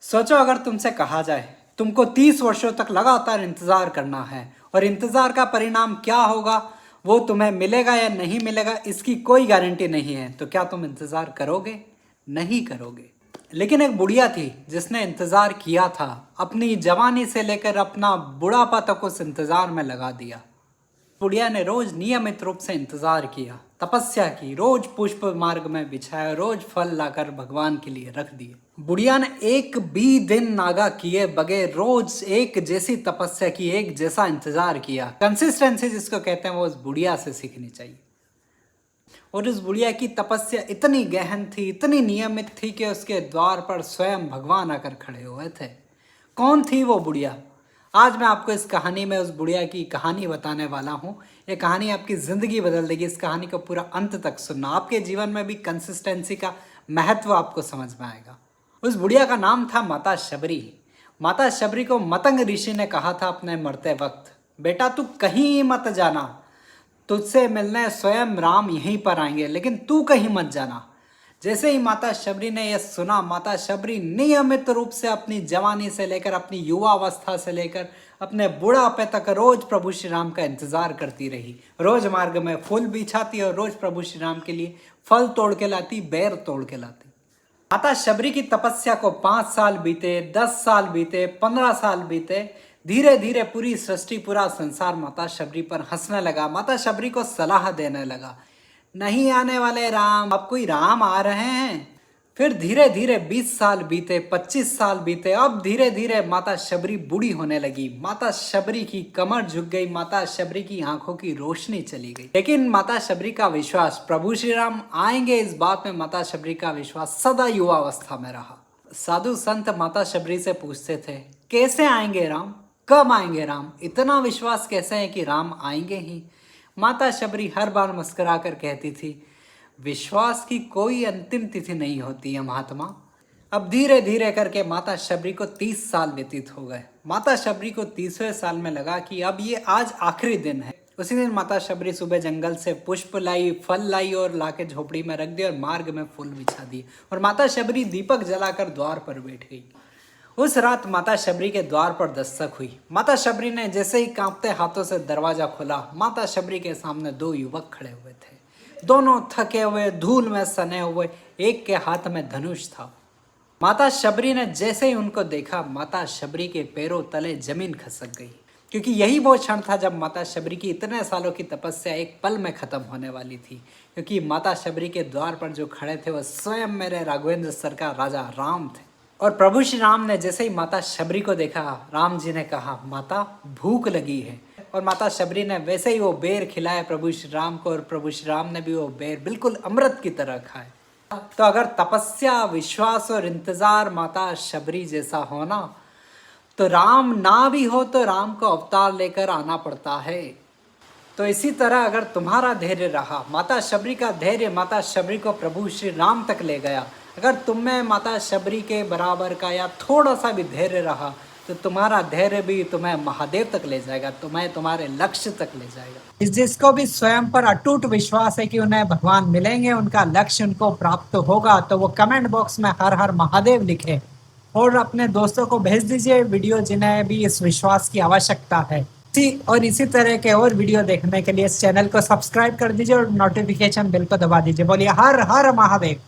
सोचो अगर तुमसे कहा जाए तुमको 30 वर्षों तक लगातार इंतजार करना है और इंतजार का परिणाम क्या होगा वो तुम्हें मिलेगा या नहीं मिलेगा इसकी कोई गारंटी नहीं है, तो क्या तुम इंतजार करोगे? नहीं करोगे। लेकिन एक बुढ़िया थी जिसने इंतजार किया था, अपनी जवानी से लेकर अपना बुढ़ापा तक उस इंतजार में लगा दिया। बुढ़िया ने रोज नियमित रूप से इंतजार किया, तपस्या की, रोज पुष्प मार्ग में बिछाया, रोज फल लाकर भगवान के लिए रख दिए। बुढ़िया ने एक भी दिन नागा किए बगैर रोज एक जैसी तपस्या की, एक जैसा इंतजार किया। कंसिस्टेंसी जिसको कहते हैं वो उस बुढ़िया से सीखनी चाहिए। और उस बुढ़िया की तपस्या इतनी गहन थी, इतनी नियमित थी कि उसके द्वार पर स्वयं भगवान आकर खड़े हुए थे। कौन थी वो बुढ़िया? आज मैं आपको इस कहानी में उस बुढ़िया की कहानी बताने वाला हूँ। ये कहानी आपकी ज़िंदगी बदल देगी। इस कहानी को पूरा अंत तक सुनना, आपके जीवन में भी कंसिस्टेंसी का महत्व आपको समझ में आएगा। उस बुढ़िया का नाम था माता शबरी। माता शबरी को मतंग ऋषि ने कहा था अपने मरते वक्त, बेटा तू कहीं मत जाना, तुझसे मिलने स्वयं राम यहीं पर आएंगे, लेकिन तू कहीं मत जाना। जैसे ही माता शबरी ने यह सुना, माता शबरी नियमित रूप से अपनी जवानी से लेकर, अपनी युवावस्था से लेकर अपने बुढ़ापे तक रोज प्रभु श्री राम का इंतजार करती रही। रोज मार्ग में फूल बिछाती और रोज प्रभु श्री राम के लिए फल तोड़ के लाती, बेर तोड़ के लाती। माता शबरी की तपस्या को 5 साल बीते, 10 साल बीते, 15 साल बीते। धीरे धीरे पूरी सृष्टि, पूरा संसार माता शबरी पर हंसने लगा, माता शबरी को सलाह देने लगा, नहीं आने वाले राम, अब कोई राम आ रहे हैं। फिर धीरे धीरे 20 साल बीते, 25 साल बीते। अब धीरे धीरे माता शबरी बूढ़ी होने लगी, माता शबरी की कमर झुक गई, माता शबरी की आंखों की रोशनी चली गई। लेकिन माता शबरी का विश्वास प्रभु श्री राम आएंगे, इस बात में माता शबरी का विश्वास सदा युवावस्था में रहा। साधु संत माता शबरी से पूछते थे, कैसे आएंगे राम, कब आएंगे राम? इतना विश्वास कैसे है कि राम आएंगे ही? माता शबरी हर बार मुस्कुरा कर कहती थी, विश्वास की कोई अंतिम तिथि नहीं होती है महात्मा। अब धीरे धीरे करके माता शबरी को 30 साल व्यतीत हो गए। माता शबरी को 30वें साल में लगा कि अब ये आज आखिरी दिन है। उसी दिन माता शबरी सुबह जंगल से पुष्प लाई, फल लाई और लाके झोपड़ी में रख दी और मार्ग में फूल बिछा दिए। और माता शबरी दीपक जलाकर द्वार पर बैठ गई। उस रात माता शबरी के द्वार पर दस्तक हुई। माता शबरी ने जैसे ही कांपते हाथों से दरवाजा खोला, माता शबरी के सामने 2 युवक खड़े हुए थे। दोनों थके हुए, धूल में सने हुए, एक के हाथ में धनुष था। माता शबरी ने जैसे ही उनको देखा, माता शबरी के पैरों तले जमीन खसक गई, क्योंकि यही वो क्षण था जब माता शबरी की इतने सालों की तपस्या एक पल में खत्म होने वाली थी। क्योंकि माता शबरी के द्वार पर जो खड़े थे वो स्वयं मेरे राघवेंद्र सर का राजा राम थे। और प्रभु श्री राम ने जैसे ही माता शबरी को देखा, राम जी ने कहा, माता भूख लगी है। और माता शबरी ने वैसे ही वो बेर खिलाए प्रभु श्री राम को, और प्रभु श्री राम ने भी वो बेर बिल्कुल अमृत की तरह खाए। तो अगर तपस्या, विश्वास और इंतजार माता शबरी जैसा होना, तो राम ना भी हो तो राम को अवतार लेकर आना पड़ता है। तो इसी तरह अगर तुम्हारा धैर्य रहा, माता शबरी का धैर्य माता शबरी को प्रभु श्री राम तक ले गया। अगर तुम में माता शबरी के बराबर का या थोड़ा सा भी धैर्य रहा, तो तुम्हारा धैर्य भी तुम्हें महादेव तक ले जाएगा, तुम्हें तुम्हारे लक्ष्य तक ले जाएगा। जिसको भी स्वयं पर अटूट विश्वास है कि उन्हें भगवान मिलेंगे, उनका लक्ष्य उनको प्राप्त होगा, तो वो कमेंट बॉक्स में हर हर महादेव लिखे और अपने दोस्तों को भेज दीजिए वीडियो जिन्हें भी इस विश्वास की आवश्यकता है। इसी तरह के और वीडियो देखने के लिए इस चैनल को सब्सक्राइब कर दीजिए और नोटिफिकेशन बेल को दबा दीजिए। बोलिए हर हर महादेव।